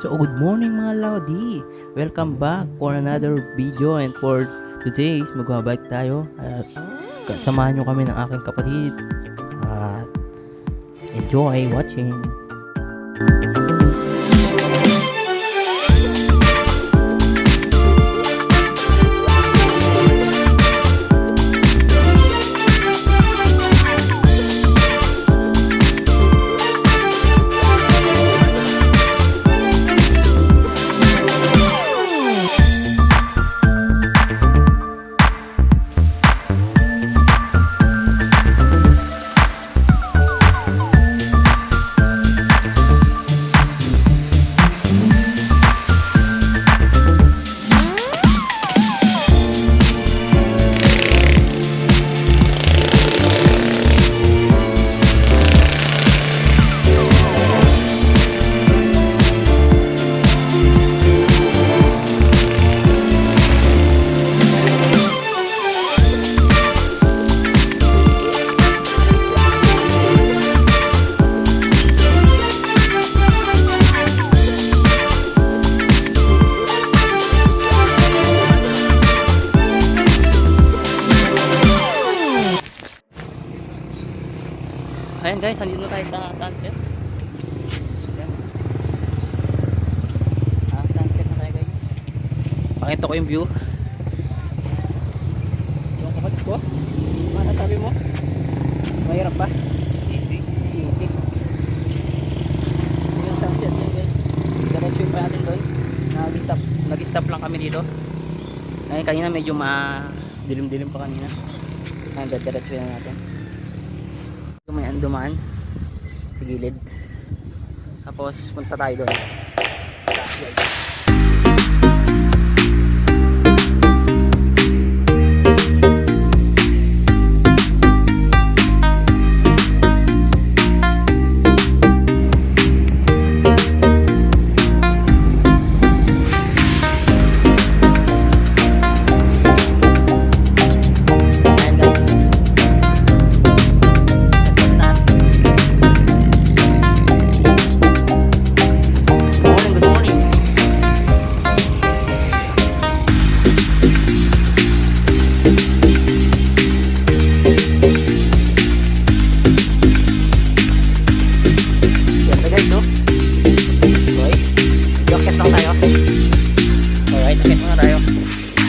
So good morning mga Lodi. Welcome back for another video, and for today's magbabike tayo at samahan nyo kami ng aking kapatid at enjoy watching. Ayan guys, nandito tayo sa sunset. Ayan. Sunset na tayo guys. Pakita ko yung view. Yung kapatid ko. Ano sabi mo? Mahirap pa? Easy. Easy. Yung sunset yan guys. Diretso pa natin doon. Nag-stop lang kami dito. Ngayon kanina medyo dilim-dilim pa kanina. Ngayon diretso na natin. May andumaan sa gilid, tapos punta tayo doon sa taas guys.